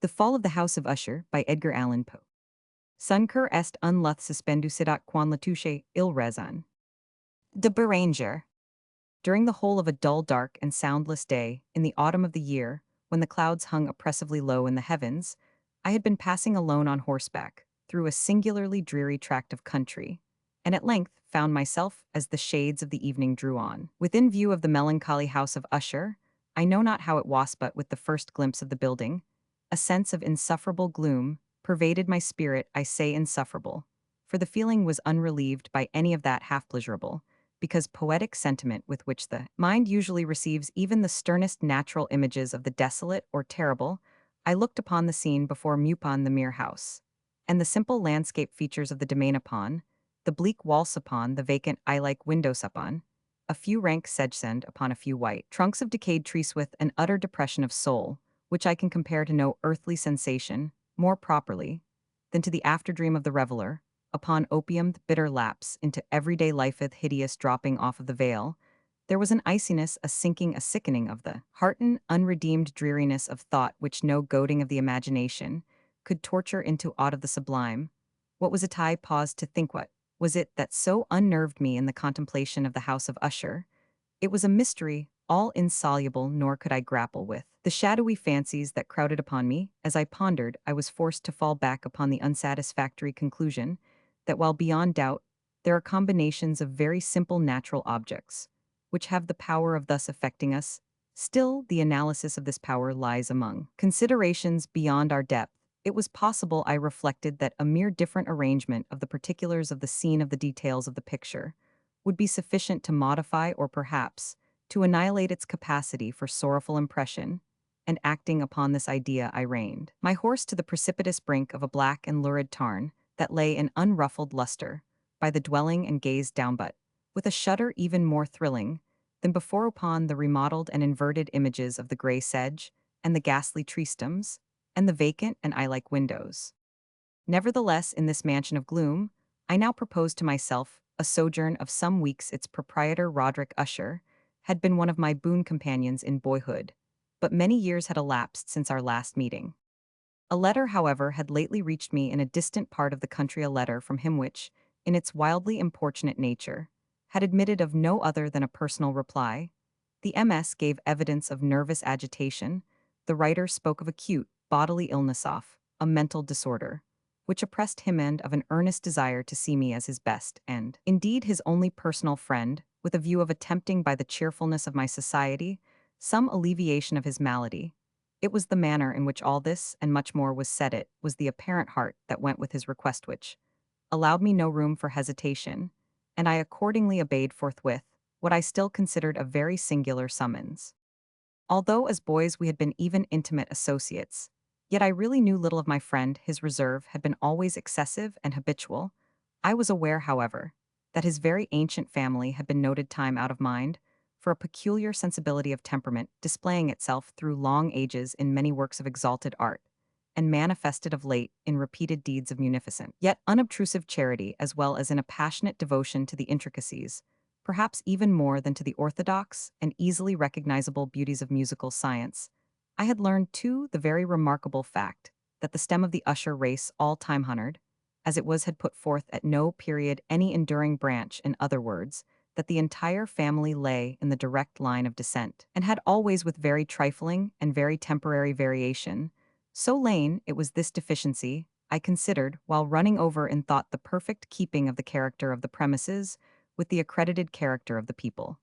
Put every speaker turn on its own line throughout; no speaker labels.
The Fall of the House of Usher by Edgar Allan Poe. Suncur est un luth suspenducidat quan la touche il rezan. De Beranger. During the whole of a dull, dark, and soundless day, in the autumn of the year, when the clouds hung oppressively low in the heavens, I had been passing alone on horseback, through a singularly dreary tract of country, and at length found myself as the shades of the evening drew on. Within view of the melancholy house of Usher, I know not how it was, but with the first glimpse of the building, a sense of insufferable gloom pervaded my spirit. I say insufferable, for the feeling was unrelieved by any of that half-pleasurable, because poetic sentiment with which the mind usually receives even the sternest natural images of the desolate or terrible. I looked upon the scene before me, upon the mere house, and the simple landscape features of the domain, upon the bleak walls, upon the vacant eye-like windows, upon a few rank sedgesend, upon a few white trunks of decayed trees, with an utter depression of soul, which I can compare to no earthly sensation, more properly, than to the after-dream of the reveler, upon opium bitter lapse into everyday lifeth hideous dropping off of the veil. There was an iciness, a sinking, a sickening of the heart, an unredeemed dreariness of thought which no goading of the imagination could torture into aught of the sublime. What was it? I paused to think. What was it that so unnerved me in the contemplation of the house of Usher? It was a mystery, all insoluble, nor could I grapple with the shadowy fancies that crowded upon me. As I pondered, I was forced to fall back upon the unsatisfactory conclusion that while beyond doubt there are combinations of very simple natural objects, which have the power of thus affecting us, still the analysis of this power lies among considerations beyond our depth. It was possible, I reflected, that a mere different arrangement of the particulars of the scene, of the details of the picture, would be sufficient to modify or perhaps to annihilate its capacity for sorrowful impression, and acting upon this idea I reined my horse to the precipitous brink of a black and lurid tarn that lay in unruffled luster by the dwelling, and gazed down, but with a shudder even more thrilling than before, upon the remodeled and inverted images of the grey sedge and the ghastly tree stems and the vacant and eye-like windows. Nevertheless, in this mansion of gloom, I now proposed to myself a sojourn of some weeks. Its proprietor, Roderick Usher, had been one of my boon companions in boyhood, but many years had elapsed since our last meeting. A letter, however, had lately reached me in a distant part of the country, a letter from him which, in its wildly importunate nature, had admitted of no other than a personal reply. The MS gave evidence of nervous agitation. The writer spoke of acute bodily illness, of a mental disorder, which oppressed him, and of an earnest desire to see me as his best and, indeed, his only personal friend, with a view of attempting by the cheerfulness of my society some alleviation of his malady. It was the manner in which all this and much more was said, it was the apparent heart that went with his request, which allowed me no room for hesitation, and I accordingly obeyed forthwith what I still considered a very singular summons. Although as boys we had been even intimate associates, yet I really knew little of my friend. His reserve had been always excessive and habitual. I was aware, however, that his very ancient family had been noted, time out of mind, for a peculiar sensibility of temperament, displaying itself through long ages in many works of exalted art, and manifested of late in repeated deeds of munificent, yet unobtrusive charity, as well as in a passionate devotion to the intricacies, perhaps even more than to the orthodox and easily recognizable beauties of musical science. I had learned, too, the very remarkable fact that the stem of the Usher race, all time honored, as it was, had put forth at no period any enduring branch. In other words, that the entire family lay in the direct line of descent, and had always, with very trifling and very temporary variation, so lain. It was this deficiency, I considered, while running over in thought the perfect keeping of the character of the premises with the accredited character of the people,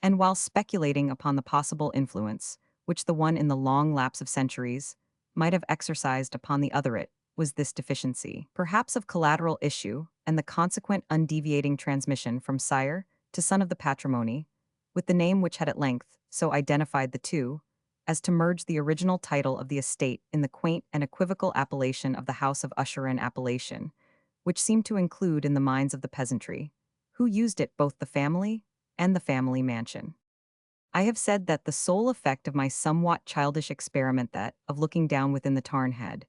and while speculating upon the possible influence which the one, in the long lapse of centuries, might have exercised upon the other. It was this deficiency, perhaps of collateral issue, and the consequent undeviating transmission from sire to son of the patrimony, with the name which had at length so identified the two, as to merge the original title of the estate in the quaint and equivocal appellation of the House of Usher, an appellation which seemed to include in the minds of the peasantry, who used it, both the family and the family mansion. I have said that the sole effect of my somewhat childish experiment, that of looking down within the tarn, had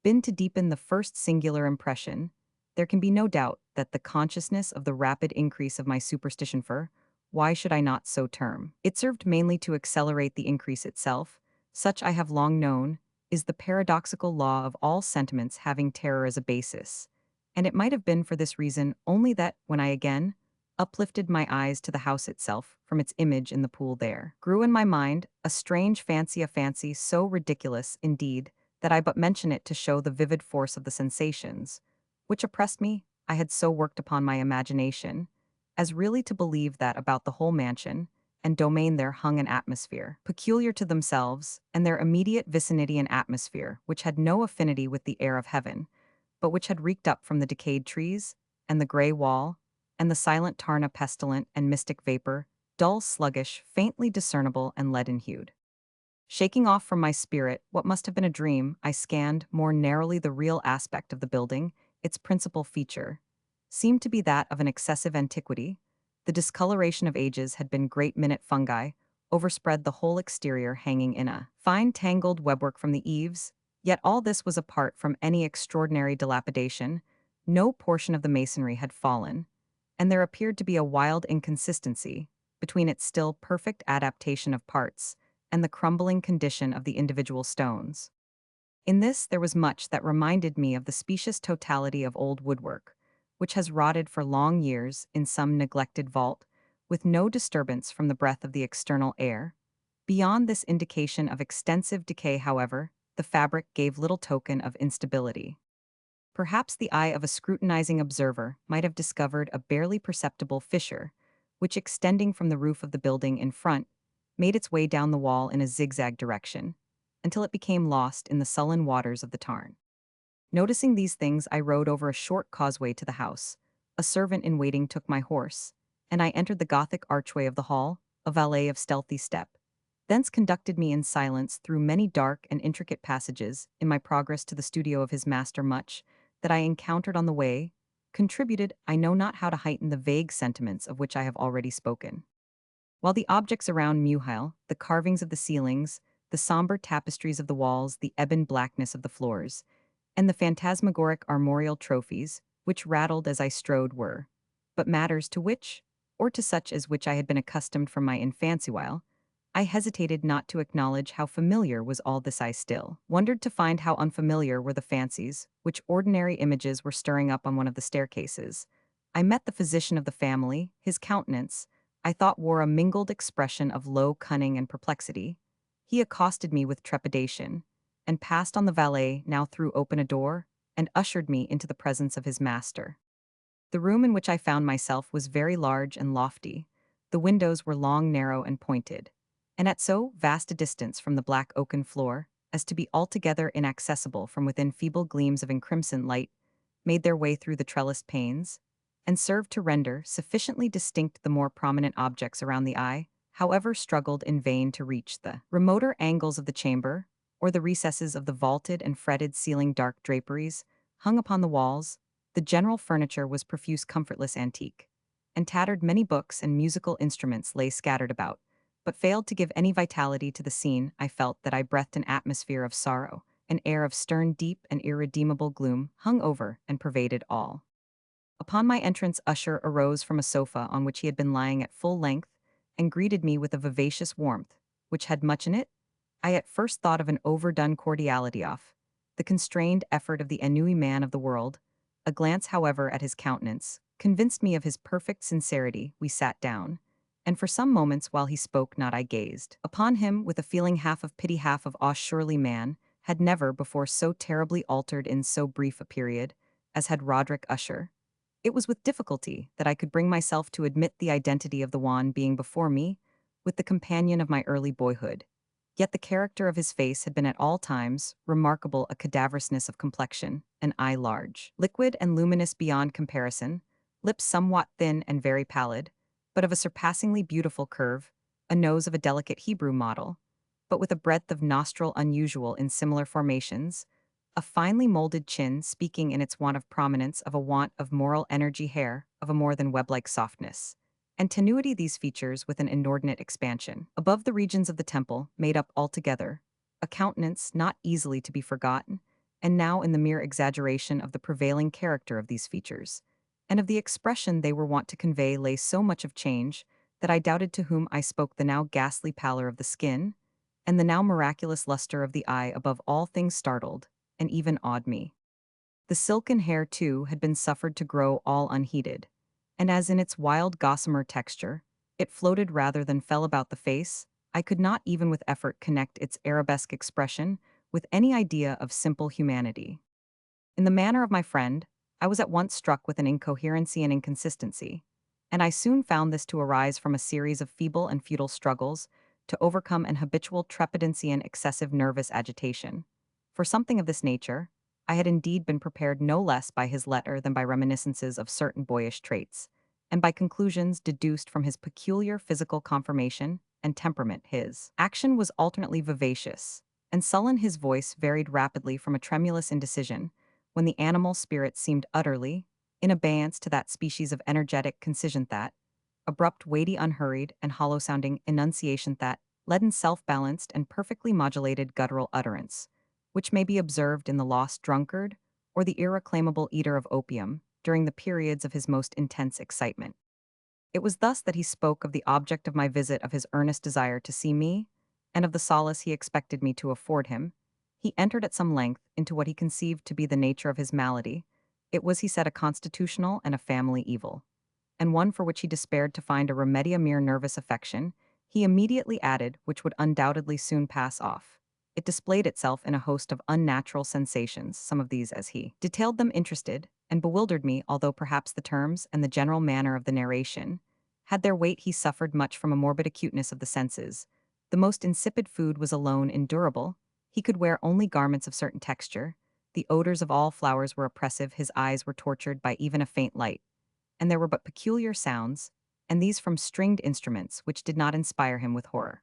been to deepen the first singular impression. There can be no doubt that the consciousness of the rapid increase of my superstition for, why should I not so term, it served mainly to accelerate the increase itself. Such I have long known, is the paradoxical law of all sentiments having terror as a basis. And it might have been for this reason only that, when I again uplifted my eyes to the house itself from its image in the pool there, grew in my mind a strange fancy, a fancy so ridiculous, indeed, that I but mention it to show the vivid force of the sensations, which oppressed me. I had so worked upon my imagination, as really to believe that about the whole mansion and domain there hung an atmosphere, peculiar to themselves, and their immediate vicinity an atmosphere which had no affinity with the air of heaven, but which had reeked up from the decayed trees, and the grey wall, and the silent tarna pestilent and mystic vapor, dull, sluggish, faintly discernible, and leaden-hued. Shaking off from my spirit what must have been a dream, I scanned more narrowly the real aspect of the building. Its principal feature seemed to be that of an excessive antiquity. The discoloration of ages had been great minute fungi, overspread the whole exterior, hanging in a fine tangled webwork from the eaves. Yet all this was apart from any extraordinary dilapidation. No portion of the masonry had fallen, and there appeared to be a wild inconsistency between its still perfect adaptation of parts and the crumbling condition of the individual stones. In this there was much that reminded me of the specious totality of old woodwork, which has rotted for long years in some neglected vault, with no disturbance from the breath of the external air. Beyond this indication of extensive decay, however, the fabric gave little token of instability. Perhaps the eye of a scrutinizing observer might have discovered a barely perceptible fissure, which, extending from the roof of the building in front, made its way down the wall in a zigzag direction, until it became lost in the sullen waters of the tarn. Noticing these things, I rode over a short causeway to the house. A servant in waiting took my horse, and I entered the Gothic archway of the hall, a valet of stealthy step. Thence conducted me in silence through many dark and intricate passages in my progress to the studio of his master. Much that I encountered on the way contributed, I know not how, to heighten the vague sentiments of which I have already spoken. While the objects around Muhile, the carvings of the ceilings, the somber tapestries of the walls, the ebon blackness of the floors, and the phantasmagoric armorial trophies, which rattled as I strode, were but matters to which, or to such as which I had been accustomed from my infancy, while I hesitated not to acknowledge how familiar was all this. I still wondered to find how unfamiliar were the fancies which ordinary images were stirring up on one of the staircases. I met the physician of the family. His countenance, I thought, wore a mingled expression of low cunning and perplexity. He accosted me with trepidation, and passed on. The valet now threw open a door, and ushered me into the presence of his master. The room in which I found myself was very large and lofty. The windows were long, narrow, and pointed, and at so vast a distance from the black oaken floor as to be altogether inaccessible from within. Feeble gleams of encrimsoned light made their way through the trellised panes, and served to render sufficiently distinct the more prominent objects around the eye, however struggled in vain to reach the remoter angles of the chamber, or the recesses of the vaulted and fretted ceiling. Dark draperies hung upon the walls. The general furniture was profuse, comfortless, antique, and tattered. Many books and musical instruments lay scattered about, but failed to give any vitality to the scene. I felt that I breathed an atmosphere of sorrow. An air of stern, deep, and irredeemable gloom hung over and pervaded all. Upon my entrance, Usher arose from a sofa on which he had been lying at full length, and greeted me with a vivacious warmth, which had much in it. I at first thought of an overdone cordiality, of the constrained effort of the ennui man of the world. A glance, however, at his countenance convinced me of his perfect sincerity. We sat down, and for some moments while he spoke not, I gazed upon him with a feeling half of pity, half of awe. Surely man had never before so terribly altered in so brief a period as had Roderick Usher. It was with difficulty that I could bring myself to admit the identity of the one being before me with the companion of my early boyhood. Yet the character of his face had been at all times remarkable: a cadaverousness of complexion, an eye large, liquid, and luminous beyond comparison, lips somewhat thin and very pallid, but of a surpassingly beautiful curve, a nose of a delicate Hebrew model, but with a breadth of nostril unusual in similar formations, a finely molded chin speaking in its want of prominence of a want of moral energy, hair of a more than web-like softness and tenuity. These features, with an inordinate expansion above the regions of the temple, made up altogether a countenance not easily to be forgotten. And now, in the mere exaggeration of the prevailing character of these features, and of the expression they were wont to convey, lay so much of change that I doubted to whom I spoke. The now ghastly pallor of the skin, and the now miraculous luster of the eye above all things startled, and even awed me. The silken hair, too, had been suffered to grow all unheeded, and as in its wild gossamer texture, it floated rather than fell about the face, I could not even with effort connect its arabesque expression with any idea of simple humanity. In the manner of my friend, I was at once struck with an incoherency and inconsistency, and I soon found this to arise from a series of feeble and futile struggles to overcome an habitual trepidancy and excessive nervous agitation. For something of this nature, I had indeed been prepared no less by his letter than by reminiscences of certain boyish traits, and by conclusions deduced from his peculiar physical conformation and temperament. His action was alternately vivacious, and sullen. His voice varied rapidly from a tremulous indecision, when the animal spirit seemed utterly in abeyance, to that species of energetic concision, that abrupt, weighty, unhurried, and hollow-sounding enunciation, that leaden, self-balanced, and perfectly modulated guttural utterance, which may be observed in the lost drunkard or the irreclaimable eater of opium during the periods of his most intense excitement. It was thus that he spoke of the object of my visit, of his earnest desire to see me, and of the solace he expected me to afford him. He entered at some length into what he conceived to be the nature of his malady. It was, he said, a constitutional and a family evil, and one for which he despaired to find a remedy. A mere nervous affection, he immediately added, which would undoubtedly soon pass off. It displayed itself in a host of unnatural sensations. Some of these, as he detailed them, interested and bewildered me, although perhaps the terms and the general manner of the narration had their weight. He suffered much from a morbid acuteness of the senses. The most insipid food was alone endurable. He could wear only garments of certain texture. The odors of all flowers were oppressive. His eyes were tortured by even a faint light, and there were but peculiar sounds, and these from stringed instruments, which did not inspire him with horror.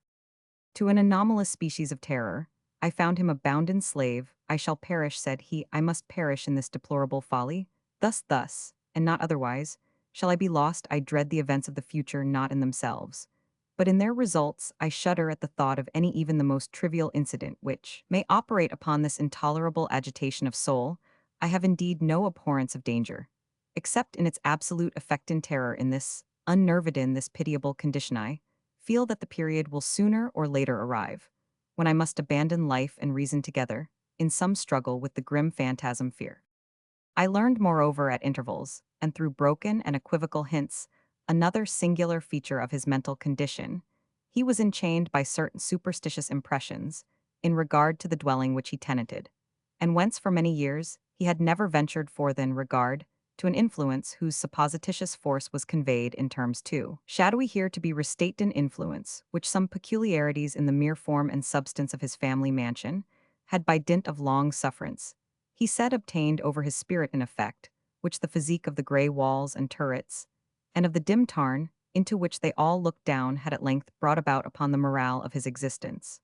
To an anomalous species of terror, I found him a bounden slave. I shall perish, said he, I must perish in this deplorable folly. Thus, and not otherwise, shall I be lost. I dread the events of the future, not in themselves, but in their results. I shudder at the thought of any, even the most trivial incident, which may operate upon this intolerable agitation of soul. I have indeed no abhorrence of danger, except in its absolute effect. In terror, in this unnerved, in this pitiable condition, I feel that the period will sooner or later arrive, when I must abandon life and reason together, in some struggle with the grim phantasm fear. I learned, moreover, at intervals, and through broken and equivocal hints, another singular feature of his mental condition. He was enchained by certain superstitious impressions in regard to the dwelling which he tenanted, and whence for many years he had never ventured forth in regard to an influence whose supposititious force was conveyed in terms too shadowy here to be restate. An influence which some peculiarities in the mere form and substance of his family mansion had, by dint of long sufferance, he said, obtained over his spirit, an effect which the physique of the grey walls and turrets, and of the dim tarn into which they all looked down, had at length brought about upon the morale of his existence.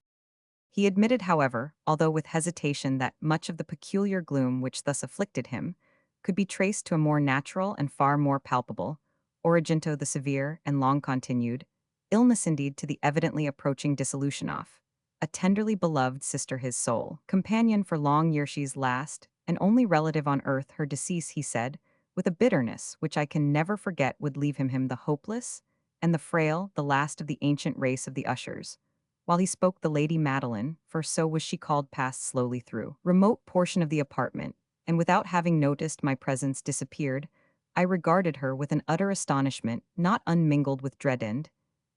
He admitted, however, although with hesitation, that much of the peculiar gloom which thus afflicted him could be traced to a more natural and far more palpable origin, to the severe and long-continued illness, indeed to the evidently approaching dissolution of a tenderly beloved sister, his sole companion for long years, she's last and only relative on earth. Her decease, he said, with a bitterness which I can never forget, would leave him the hopeless and the frail, the last of the ancient race of the Ushers. While he spoke, the Lady Madeline, for so was she called, passed slowly through remote portion of the apartment, and without having noticed my presence disappeared. I regarded her with an utter astonishment, not unmingled with dread, and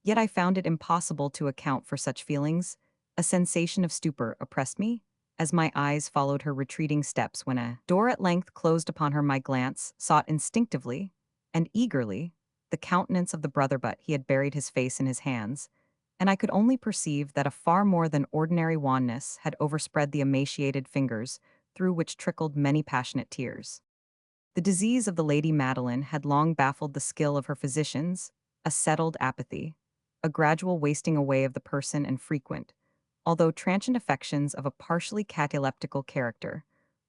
yet I found it impossible to account for such feelings. A sensation of stupor oppressed me as my eyes followed her retreating steps. When a door at length closed upon her, my glance sought instinctively and eagerly the countenance of the brother, but he had buried his face in his hands, and I could only perceive that a far more than ordinary wanness had overspread the emaciated fingers, through which trickled many passionate tears. The disease of the Lady Madeline had long baffled the skill of her physicians. A settled apathy, a gradual wasting away of the person, and frequent, although transient affections of a partially cataleptical character,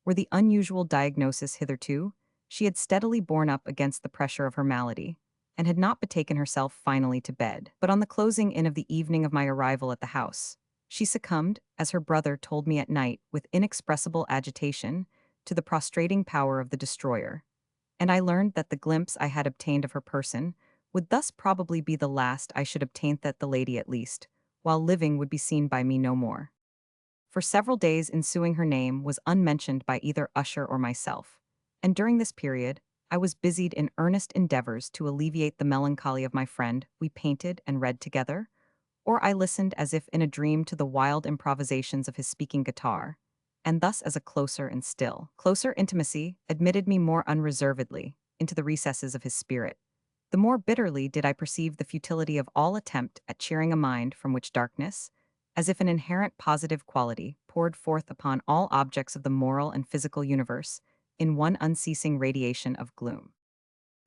were the unusual diagnosis. Hitherto, she had steadily borne up against the pressure of her malady, and had not betaken herself finally to bed. But on the closing in of the evening of my arrival at the house, she succumbed, as her brother told me at night with inexpressible agitation, to the prostrating power of the destroyer, and I learned that the glimpse I had obtained of her person would thus probably be the last I should obtain. That the lady, at least, while living would be seen by me no more. For several days ensuing her name was unmentioned by either Usher or myself, and during this period, I was busied in earnest endeavors to alleviate the melancholy of my friend. We painted and read together, or I listened as if in a dream to the wild improvisations of his speaking guitar, and thus as a closer and still closer intimacy admitted me more unreservedly into the recesses of his spirit. The more bitterly did I perceive the futility of all attempt at cheering a mind from which darkness, as if an inherent positive quality, poured forth upon all objects of the moral and physical universe in one unceasing radiation of gloom.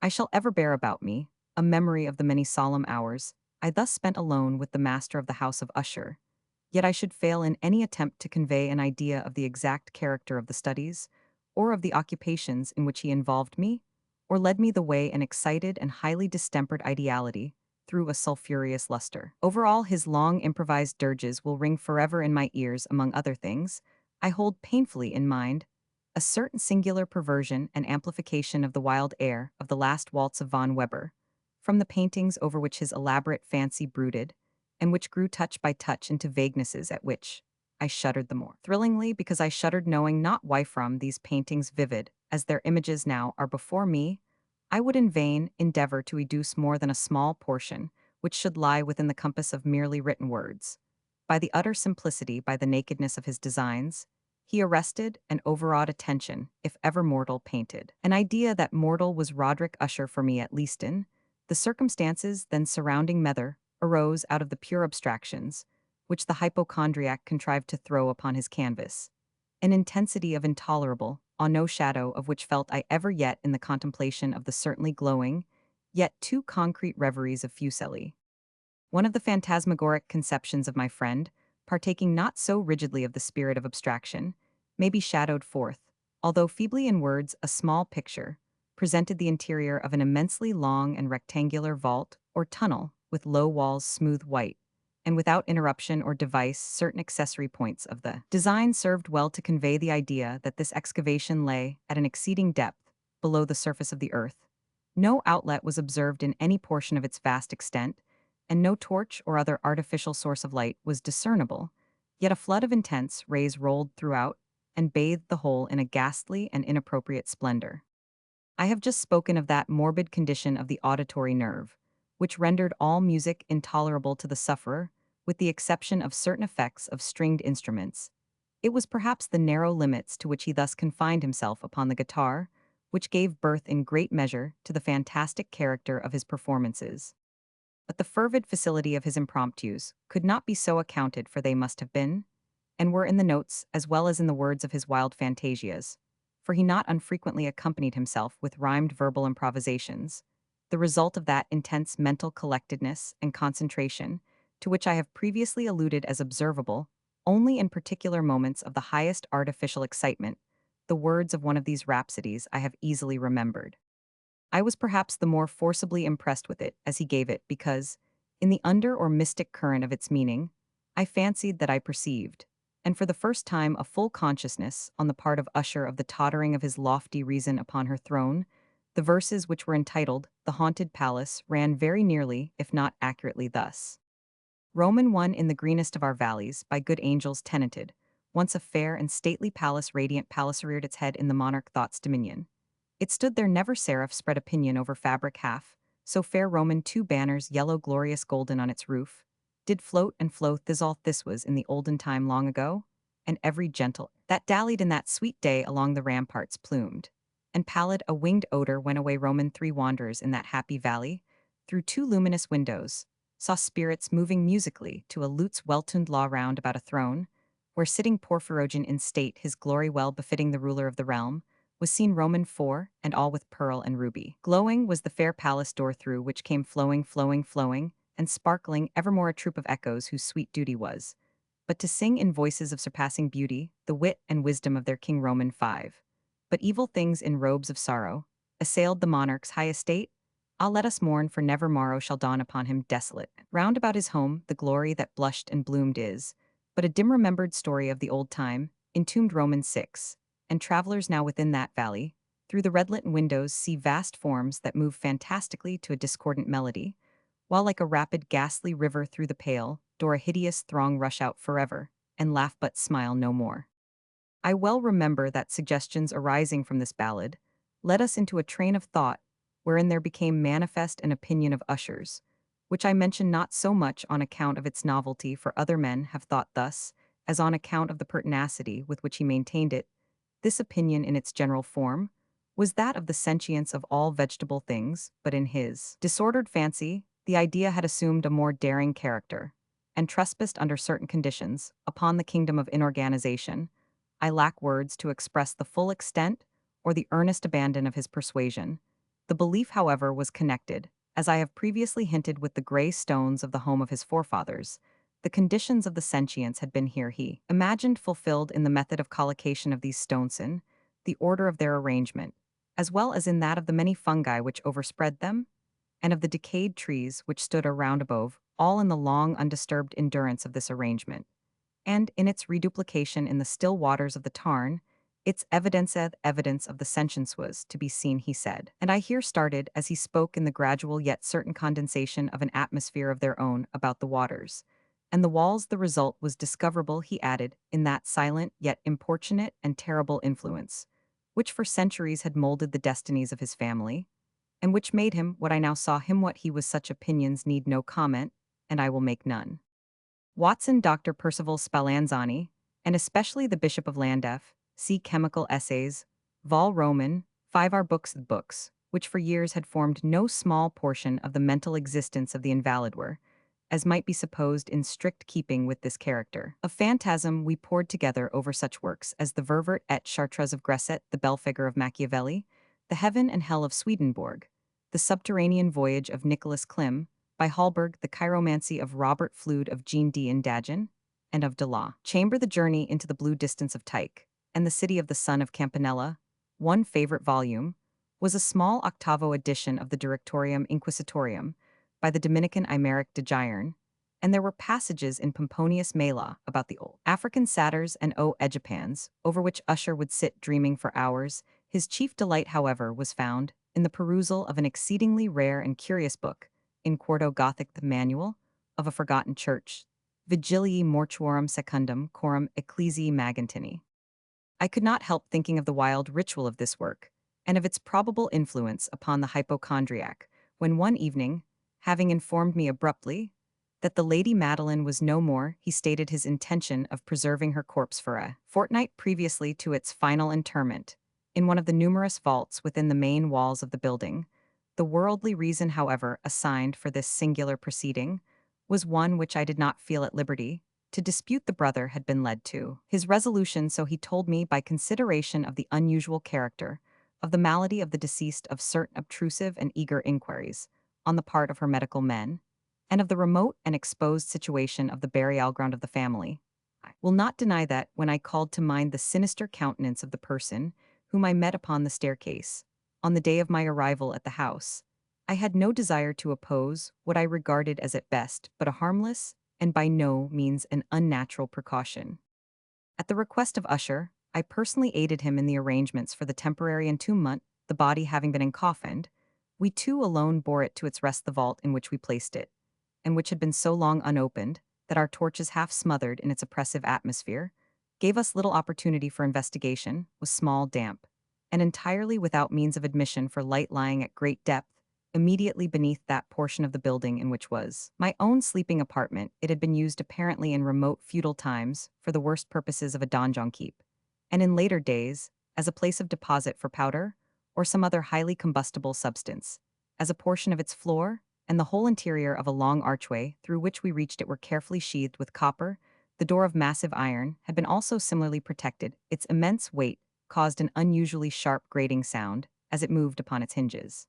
I shall ever bear about me a memory of the many solemn hours I thus spent alone with the master of the House of Usher, yet I should fail in any attempt to convey an idea of the exact character of the studies, or of the occupations in which he involved me, or led me the way an excited and highly distempered ideality through a sulphureous luster. Overall, his long improvised dirges will ring forever in my ears. Among other things, I hold painfully in mind a certain singular perversion and amplification of the wild air of the last waltz of von Weber, from the paintings over which his elaborate fancy brooded, and which grew touch by touch into vaguenesses at which I shuddered the more thrillingly because I shuddered knowing not why. From these paintings vivid, as their images now are before me, I would in vain endeavor to educe more than a small portion which should lie within the compass of merely written words. By the utter simplicity, by the nakedness of his designs, he arrested and overawed attention, if ever mortal painted. An idea that mortal was Roderick Usher for me at least in the circumstances then surrounding Mether arose out of the pure abstractions, which the hypochondriac contrived to throw upon his canvas. An intensity of intolerable, no shadow of which felt I ever yet in the contemplation of the certainly glowing, yet too concrete reveries of Fuseli. One of the phantasmagoric conceptions of my friend, partaking not so rigidly of the spirit of abstraction, may be shadowed forth, although feebly in words. A small picture presented the interior of an immensely long and rectangular vault or tunnel with low walls smooth white, and without interruption or device. Certain accessory points of the design served well to convey the idea that this excavation lay at an exceeding depth below the surface of the earth. No outlet was observed in any portion of its vast extent, and no torch or other artificial source of light was discernible, yet a flood of intense rays rolled throughout and bathed the whole in a ghastly and inappropriate splendor. I have just spoken of that morbid condition of the auditory nerve, which rendered all music intolerable to the sufferer, with the exception of certain effects of stringed instruments. It was perhaps the narrow limits to which he thus confined himself upon the guitar, which gave birth in great measure to the fantastic character of his performances. But the fervid facility of his impromptus could not be so accounted for. They must have been, and were in the notes as well as in the words of his wild fantasias, for he not unfrequently accompanied himself with rhymed verbal improvisations, the result of that intense mental collectedness and concentration to which I have previously alluded as observable only in particular moments of the highest artificial excitement. The words of one of these rhapsodies I have easily remembered. I was perhaps the more forcibly impressed with it as he gave it because, in the under or mystic current of its meaning, I fancied that I perceived, and for the first time a full consciousness on the part of Usher of the tottering of his lofty reason upon her throne. The verses which were entitled The Haunted Palace ran very nearly, if not accurately, thus. Roman 1. In the greenest of our valleys, by good angels tenanted, once a fair and stately palace, radiant palace reared its head in the monarch thought's dominion. It stood there, never seraph spread a pinion over fabric half, so fair. Roman 2. Banners, yellow, glorious, golden on its roof, did float and float. This was in the olden time long ago, and every gentle that dallied in that sweet day along the ramparts plumed, and pallid a winged odor went away. Roman 3. Wanderers in that happy valley, through two luminous windows, saw spirits moving musically to a lute's well-tuned law round about a throne, where sitting Porphyrogen in state, his glory well befitting the ruler of the realm, was seen. Roman 4. And all with pearl and ruby glowing was the fair palace door, through which came flowing, flowing, flowing, and sparkling evermore a troop of echoes whose sweet duty was but to sing in voices of surpassing beauty the wit and wisdom of their king. Roman 5. But evil things in robes of sorrow assailed the monarch's high estate. Ah, let us mourn, for never morrow shall dawn upon him desolate. Round about his home the glory that blushed and bloomed is but a dim remembered story of the old time, entombed. Roman 6. And travelers now within that valley, through the red-lit windows, see vast forms that move fantastically to a discordant melody, while like a rapid ghastly river through the pale, door a hideous throng rush out forever, and laugh but smile no more. I well remember that suggestions arising from this ballad led us into a train of thought wherein there became manifest an opinion of Usher's, which I mention not so much on account of its novelty, for other men have thought thus, as on account of the pertinacity with which he maintained it. This opinion in its general form was that of the sentience of all vegetable things, but in his disordered fancy, the idea had assumed a more daring character, and trespassed under certain conditions upon the kingdom of inorganization. I lack words to express the full extent or the earnest abandon of his persuasion. The belief, however, was connected, as I have previously hinted, with the gray stones of the home of his forefathers. The conditions of the sentience had been here, he imagined, fulfilled in the method of collocation of these stones in the order of their arrangement, as well as in that of the many fungi which overspread them, and of the decayed trees which stood around above, all in the long undisturbed endurance of this arrangement, and in its reduplication in the still waters of the tarn, its evidence of the sentience was to be seen, he said. And I here started, as he spoke, in the gradual yet certain condensation of an atmosphere of their own about the waters. And the walls, the result was discoverable, he added, in that silent yet importunate and terrible influence, which for centuries had molded the destinies of his family, and which made him what I now saw him. What he was, such opinions need no comment, and I will make none. Watson, Dr. Percival Spallanzani, and especially the Bishop of Llandaff, see Chemical Essays, Vol. Roman, 5 are books, which for years had formed no small portion of the mental existence of the invalid, were, as might be supposed, in strict keeping with this character. Of phantasm we poured together over such works as the Ververt et Chartreuse of Gresset, the Belphegor of Machiavelli, the Heaven and Hell of Swedenborg, the Subterranean Voyage of Nicholas Klim, by Hallberg, the Chiromancy of Robert Flood, of Jean D. Indagen, and of Delaw. Chamber, the Journey into the Blue Distance of Tyche, and the City of the Sun of Campanella. One favorite volume was a small octavo edition of the Directorium Inquisitorium by the Dominican Aymeric de Giron, and there were passages in Pomponius Mela about the old African satyrs and Egypans, over which Usher would sit dreaming for hours. His chief delight, however, was found in the perusal of an exceedingly rare and curious book, in quarto Gothic, the Manual of a Forgotten Church, Vigilii Mortuorum Secundum Coram Ecclesiae Magentini. I could not help thinking of the wild ritual of this work, and of its probable influence upon the hypochondriac, when one evening, having informed me abruptly that the Lady Madeline was no more, he stated his intention of preserving her corpse for a fortnight previously to its final interment, in one of the numerous vaults within the main walls of the building. The worldly reason, however, assigned for this singular proceeding was one which I did not feel at liberty to dispute. The brother had been led to his resolution, so he told me, by consideration of the unusual character of the malady of the deceased, of certain obtrusive and eager inquiries on the part of her medical men, and of the remote and exposed situation of the burial ground of the family. I will not deny that, when I called to mind the sinister countenance of the person whom I met upon the staircase, on the day of my arrival at the house, I had no desire to oppose what I regarded as at best but a harmless, and by no means an unnatural precaution. At the request of Usher, I personally aided him in the arrangements for the temporary entombment. The body having been encoffined, we two alone bore it to its rest. The vault in which we placed it, and which had been so long unopened that our torches, half smothered in its oppressive atmosphere, gave us little opportunity for investigation, was small, damp, and entirely without means of admission for light, lying at great depth, immediately beneath that portion of the building in which was my own sleeping apartment. It had been used apparently in remote feudal times for the worst purposes of a donjon keep, and in later days as a place of deposit for powder or some other highly combustible substance. As a portion of its floor and the whole interior of a long archway through which we reached it were carefully sheathed with copper, the door of massive iron had been also similarly protected. Its immense weight caused an unusually sharp grating sound as it moved upon its hinges.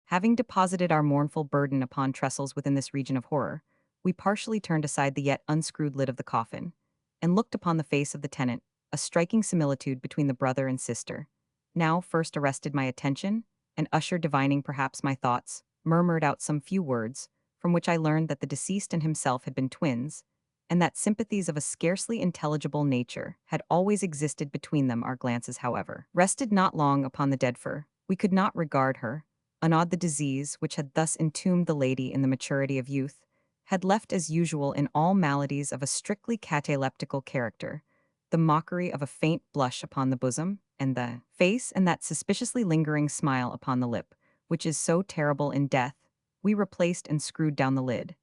Having deposited our mournful burden upon trestles within this region of horror, we partially turned aside the yet unscrewed lid of the coffin, and looked upon the face of the tenant. A striking similitude between the brother and sister now first arrested my attention, and Usher, divining perhaps my thoughts, murmured out some few words, from which I learned that the deceased and himself had been twins, and that sympathies of a scarcely intelligible nature had always existed between them. Our glances, however, rested not long upon the dead, for we could not regard her, unawed. The disease which had thus entombed the lady in the maturity of youth had left as usual in all maladies of a strictly cataleptical character, the mockery of a faint blush upon the bosom, and the face and that suspiciously lingering smile upon the lip, which is so terrible in death, we replaced and screwed down the lid,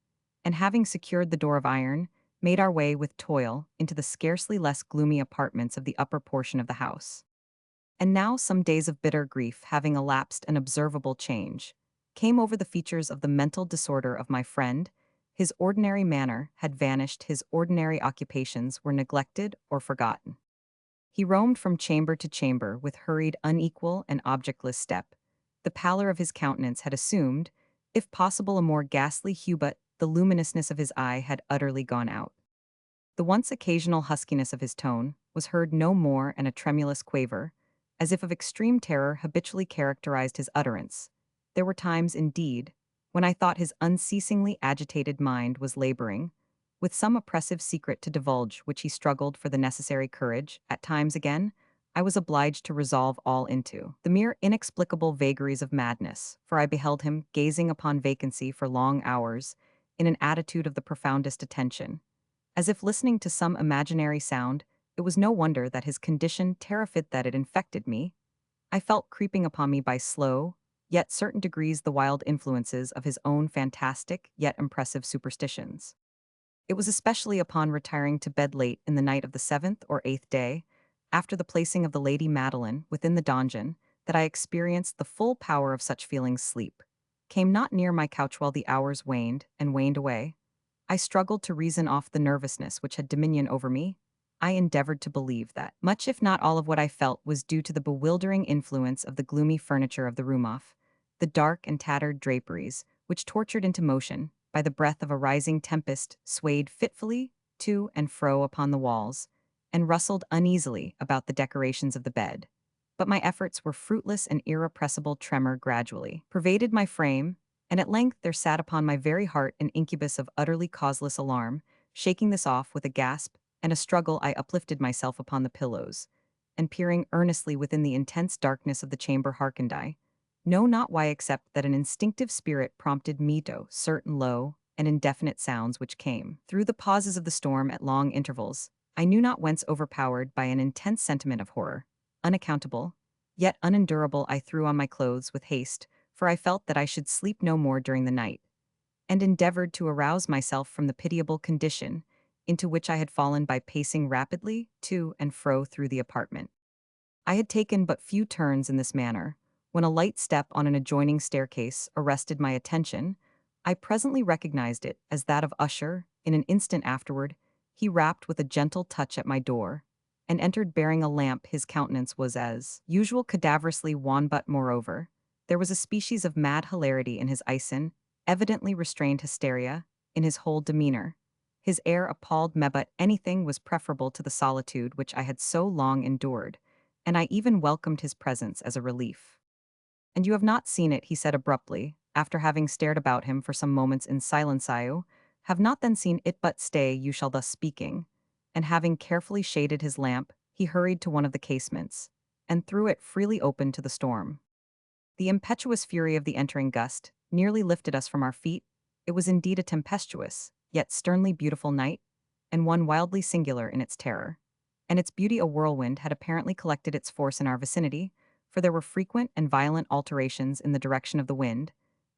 and having secured the door of iron, made our way with toil into the scarcely less gloomy apartments of the upper portion of the house. And now some days of bitter grief having elapsed, an observable change came over the features of the mental disorder of my friend. His ordinary manner had vanished, his ordinary occupations were neglected or forgotten. He roamed from chamber to chamber with hurried, unequal, and objectless step. The pallor of his countenance had assumed, if possible, a more ghastly hue, but the luminousness of his eye had utterly gone out. The once occasional huskiness of his tone was heard no more, and a tremulous quaver, as if of extreme terror, habitually characterized his utterance. There were times, indeed, when I thought his unceasingly agitated mind was laboring, with some oppressive secret to divulge which he struggled for the necessary courage. At times, again, I was obliged to resolve all into the mere inexplicable vagaries of madness, for I beheld him gazing upon vacancy for long hours, in an attitude of the profoundest attention. As if listening to some imaginary sound, it was no wonder that his condition terrified, that it infected me. I felt creeping upon me by slow, yet certain degrees, the wild influences of his own fantastic yet impressive superstitions. It was especially upon retiring to bed late in the night of the 7th or 8th day, after the placing of the Lady Madeline within the donjon, that I experienced the full power of such feelings. Sleep came not near my couch while the hours waned and waned away. I struggled to reason off the nervousness which had dominion over me. I endeavored to believe that much, if not all, of what I felt was due to the bewildering influence of the gloomy furniture of the room, off the dark and tattered draperies, which, tortured into motion by the breath of a rising tempest, swayed fitfully to and fro upon the walls, and rustled uneasily about the decorations of the bed. But my efforts were fruitless, and irrepressible tremor gradually pervaded my frame, and at length there sat upon my very heart an incubus of utterly causeless alarm. Shaking this off with a gasp and a struggle, I uplifted myself upon the pillows, and peering earnestly within the intense darkness of the chamber, hearkened. I know not why, except that an instinctive spirit prompted me to certain low and indefinite sounds which came through the pauses of the storm at long intervals. I knew not whence, overpowered by an intense sentiment of horror, unaccountable, yet unendurable, I threw on my clothes with haste, for I felt that I should sleep no more during the night, and endeavored to arouse myself from the pitiable condition into which I had fallen by pacing rapidly to and fro through the apartment. I had taken but few turns in this manner, when a light step on an adjoining staircase arrested my attention. I presently recognized it as that of Usher. In an instant afterward, he rapped with a gentle touch at my door, and entered bearing a lamp. His countenance was as usual cadaverously wan, but moreover, there was a species of mad hilarity in his eyes, evidently restrained hysteria, in his whole demeanor. His air appalled me, but anything was preferable to the solitude which I had so long endured, and I even welcomed his presence as a relief. "And you have not seen it," he said abruptly, after having stared about him for some moments in silence. "You have not then seen it, but stay, you shall." Thus speaking, and having carefully shaded his lamp, he hurried to one of the casements, and threw it freely open to the storm. The impetuous fury of the entering gust nearly lifted us from our feet. It was indeed a tempestuous, yet sternly beautiful night, and one wildly singular in its terror. And its beauty, a whirlwind had apparently collected its force in our vicinity, for there were frequent and violent alterations in the direction of the wind,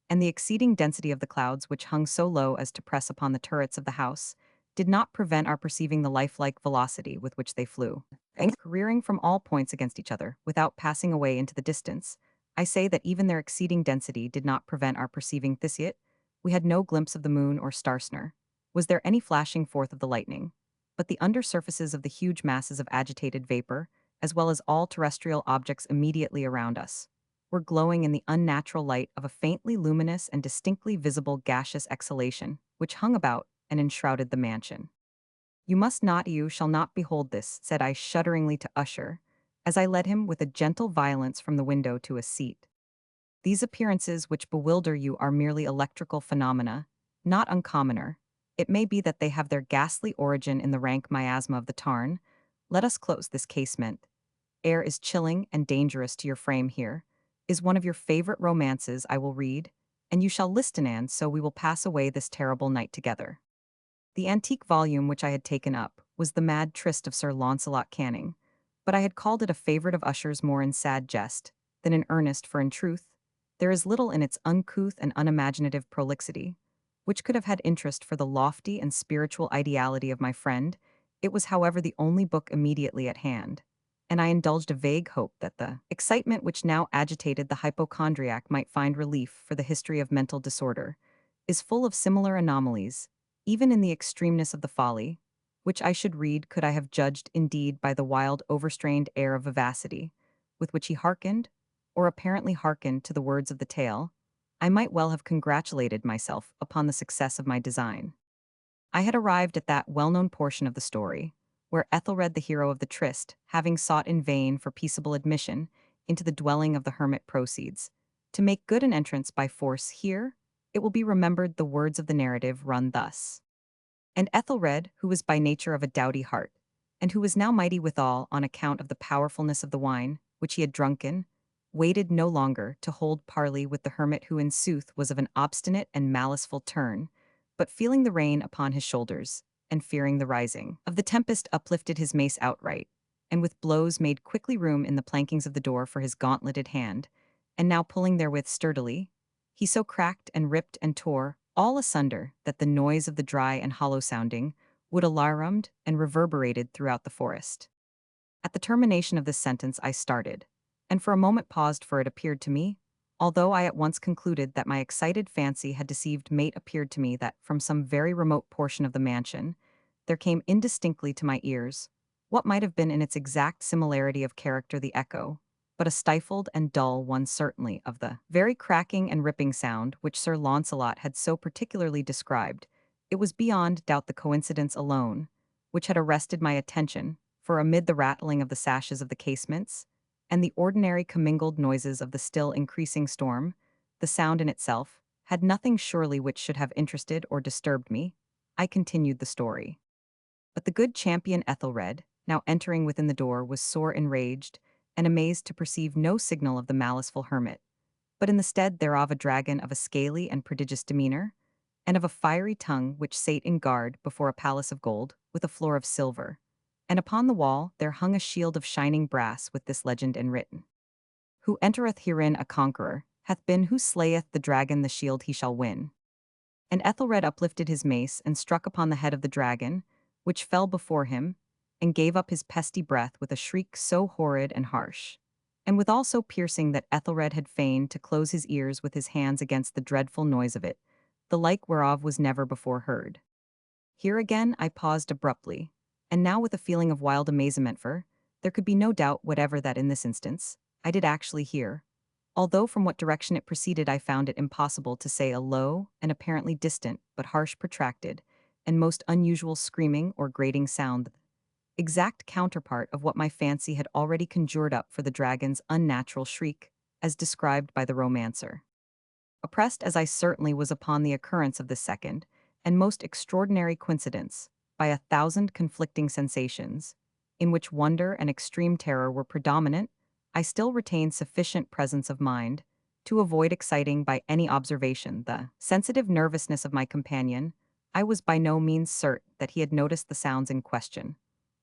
and the exceeding density of the clouds, which hung so low as to press upon the turrets of the house, did not prevent our perceiving the lifelike velocity with which they flew, and careering from all points against each other, without passing away into the distance. I say that even their exceeding density did not prevent our perceiving this. Yet we had no glimpse of the moon or star snare. Was there any flashing forth of the lightning? But the under surfaces of the huge masses of agitated vapor, as well as all terrestrial objects immediately around us, were glowing in the unnatural light of a faintly luminous and distinctly visible gaseous exhalation, which hung about and enshrouded the mansion. You shall not behold this," said I shudderingly to Usher, as I led him with a gentle violence from the window to a seat. "These appearances which bewilder you are merely electrical phenomena, not uncommoner. It may be that they have their ghastly origin in the rank miasma of the tarn. Let us close this casement. Air is chilling and dangerous to your frame here. Is one of your favorite romances I will read, and you shall listen, and so we will pass away this terrible night together. The antique volume which I had taken up was The Mad Tryst of Sir Launcelot Canning, but I had called it a favorite of Usher's more in sad jest than in earnest, for in truth, there is little in its uncouth and unimaginative prolixity, which could have had interest for the lofty and spiritual ideality of my friend. It was, however, the only book immediately at hand, and I indulged a vague hope that the excitement which now agitated the hypochondriac might find relief, for the history of mental disorder is full of similar anomalies, even in the extremeness of the folly, which I should read could I have judged indeed by the wild overstrained air of vivacity with which he hearkened, or apparently hearkened, to the words of the tale. I might well have congratulated myself upon the success of my design. I had arrived at that well-known portion of the story, where Ethelred, the hero of the tryst, having sought in vain for peaceable admission into the dwelling of the hermit, proceeds to make good an entrance by force. Here, it will be remembered, the words of the narrative run thus. And Ethelred, who was by nature of a doughty heart, and who was now mighty withal on account of the powerfulness of the wine which he had drunken, waited no longer to hold parley with the hermit, who in sooth was of an obstinate and maliceful turn, but feeling the rain upon his shoulders, and fearing the rising of the tempest, uplifted his mace outright, and with blows made quickly room in the plankings of the door for his gauntleted hand, and now pulling therewith sturdily, he so cracked and ripped and tore all asunder that the noise of the dry and hollow sounding would alarumed and reverberated throughout the forest. At the termination of this sentence I started, and for a moment paused, for it appeared to me, although I at once concluded that my excited fancy had deceived mate, appeared to me that from some very remote portion of the mansion there came indistinctly to my ears what might have been in its exact similarity of character the echo, but a stifled and dull one certainly, of the very cracking and ripping sound which Sir Launcelot had so particularly described. It was beyond doubt the coincidence alone which had arrested my attention, for amid the rattling of the sashes of the casements, and the ordinary commingled noises of the still increasing storm, the sound in itself had nothing surely which should have interested or disturbed me. I continued the story. But the good champion Ethelred, now entering within the door, was sore enraged, and amazed to perceive no signal of the maliceful hermit, but in the stead thereof a dragon of a scaly and prodigious demeanor, and of a fiery tongue, which sate in guard before a palace of gold, with a floor of silver, and upon the wall there hung a shield of shining brass with this legend enwritten: Who entereth herein a conqueror hath been, who slayeth the dragon, the shield he shall win. And Ethelred uplifted his mace and struck upon the head of the dragon, which fell before him, and gave up his pesty breath with a shriek so horrid and harsh, and withal so piercing, that Ethelred had feigned to close his ears with his hands against the dreadful noise of it, the like whereof was never before heard. Here again I paused abruptly, and now with a feeling of wild amazement, for there could be no doubt whatever that in this instance I did actually hear, although from what direction it proceeded I found it impossible to say, a low and apparently distant, but harsh, protracted, and most unusual screaming or grating sound, exact counterpart of what my fancy had already conjured up for the dragon's unnatural shriek, as described by the romancer. Oppressed as I certainly was upon the occurrence of this second and most extraordinary coincidence, by 1,000 conflicting sensations, in which wonder and extreme terror were predominant, I still retained sufficient presence of mind to avoid exciting by any observation the sensitive nervousness of my companion. I was by no means certain that he had noticed the sounds in question,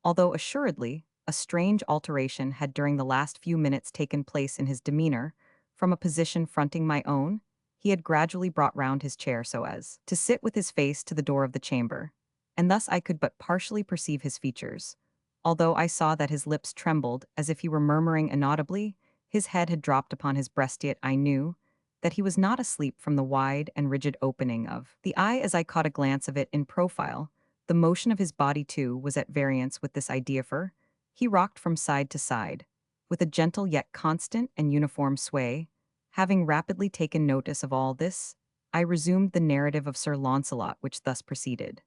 although assuredly a strange alteration had during the last few minutes taken place in his demeanor. From a position fronting my own, he had gradually brought round his chair so as to sit with his face to the door of the chamber, and thus I could but partially perceive his features. Although I saw that his lips trembled as if he were murmuring inaudibly, his head had dropped upon his breast, yet I knew that he was not asleep from the wide and rigid opening of the eye as I caught a glance of it in profile. The motion of his body, too, was at variance with this idea, for he rocked from side to side, with a gentle yet constant and uniform sway. Having rapidly taken notice of all this, I resumed the narrative of Sir Launcelot, which thus proceeded.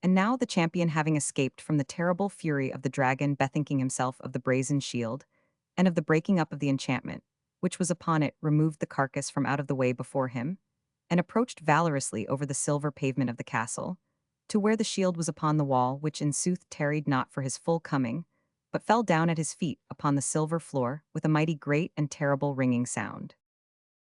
And now the champion, having escaped from the terrible fury of the dragon, bethinking himself of the brazen shield, and of the breaking up of the enchantment which was upon it, removed the carcass from out of the way before him, and approached valorously over the silver pavement of the castle, to where the shield was upon the wall, which in sooth tarried not for his full coming, but fell down at his feet upon the silver floor with a mighty great and terrible ringing sound.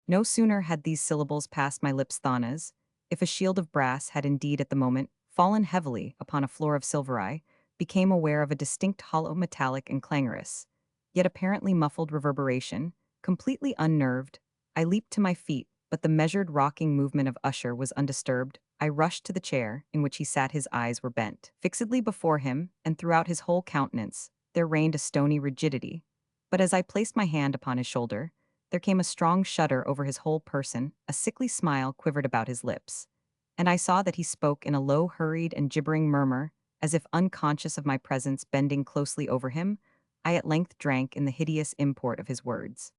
No sooner had these syllables passed my lips thanas, if a shield of brass had indeed at the moment fallen heavily upon a floor of silver I became aware of a distinct hollow metallic and clangorous, yet apparently muffled reverberation, completely unnerved. I leaped to my feet, but the measured rocking movement of Usher was undisturbed. I rushed to the chair in which he sat. His eyes were bent fixedly before him, and throughout his whole countenance there reigned a stony rigidity. But as I placed my hand upon his shoulder, there came a strong shudder over his whole person, a sickly smile quivered about his lips, and I saw that he spoke in a low, hurried, and gibbering murmur, as if unconscious of my presence. Bending closely over him, I at length drank in the hideous import of his words.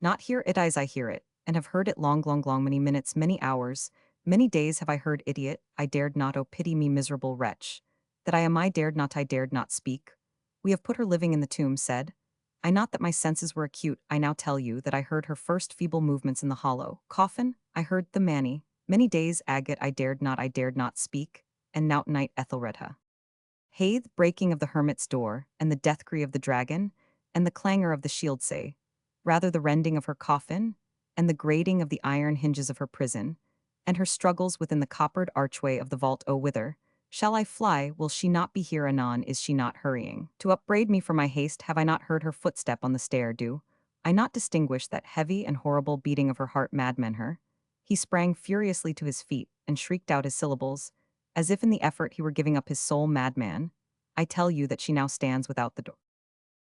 Not hear it as I hear it, and have heard it long, long, long, many minutes, many hours, many days have I heard idiot, I dared not, oh pity me, miserable wretch, that I am I dared not speak. We have put her living in the tomb, said I not that my senses were acute. I now tell you that I heard her first feeble movements in the hollow coffin, I heard the many days agate I dared not speak, and nout night Ethelredha. Hath breaking of the hermit's door, and the deathcry of the dragon, and the clangor of the shield say, rather the rending of her coffin, and the grating of the iron hinges of her prison, and her struggles within the coppered archway of the vault. O whither shall I fly? Will she not be here anon? Is she not hurrying to upbraid me for my haste? Have I not heard her footstep on the stair? Do I not distinguish that heavy and horrible beating of her heart? Madmen her. He sprang furiously to his feet and shrieked out his syllables, as if in the effort he were giving up his soul. Madman, I tell you that she now stands without the door.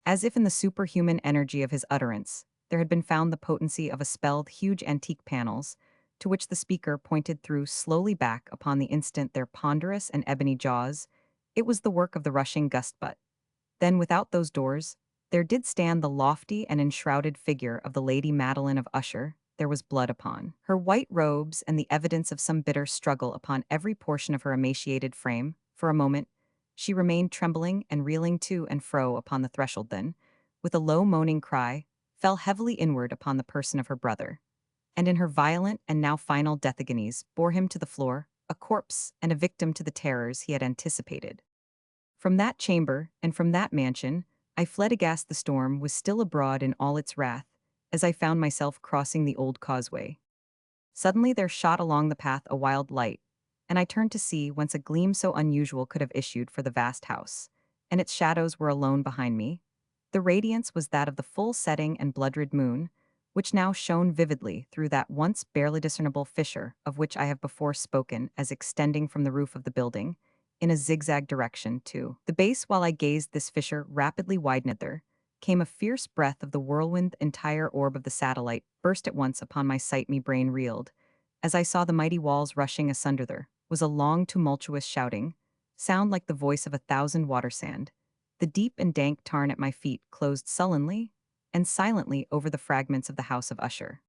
As if in the superhuman energy of his utterance, there had been found the potency of a spelled huge antique panels, to which the speaker pointed through slowly back upon the instant their ponderous and ebony jaws. It was the work of the rushing gust, but then without those doors, there did stand the lofty and enshrouded figure of the Lady Madeline of Usher. There was blood upon her white robes and the evidence of some bitter struggle upon every portion of her emaciated frame. For a moment, she remained trembling and reeling to and fro upon the threshold, then, with a low moaning cry, fell heavily inward upon the person of her brother, and in her violent and now final death agonies bore him to the floor, a corpse and a victim to the terrors he had anticipated. From that chamber, and from that mansion, I fled aghast. The storm was still abroad in all its wrath, as I found myself crossing the old causeway. Suddenly there shot along the path a wild light, and I turned to see whence a gleam so unusual could have issued for the vast house, and its shadows were alone behind me. The radiance was that of the full setting and blood-red moon, which now shone vividly through that once barely discernible fissure of which I have before spoken as extending from the roof of the building, in a zigzag direction to the base. While I gazed, this fissure rapidly widened. There came a fierce breath of the whirlwind. The entire orb of the satellite burst at once upon my sight. Me brain reeled, as I saw the mighty walls rushing asunder. There was a long tumultuous shouting, sound like the voice of 1,000 water sand. The deep and dank tarn at my feet closed sullenly and silently over the fragments of the House of Usher.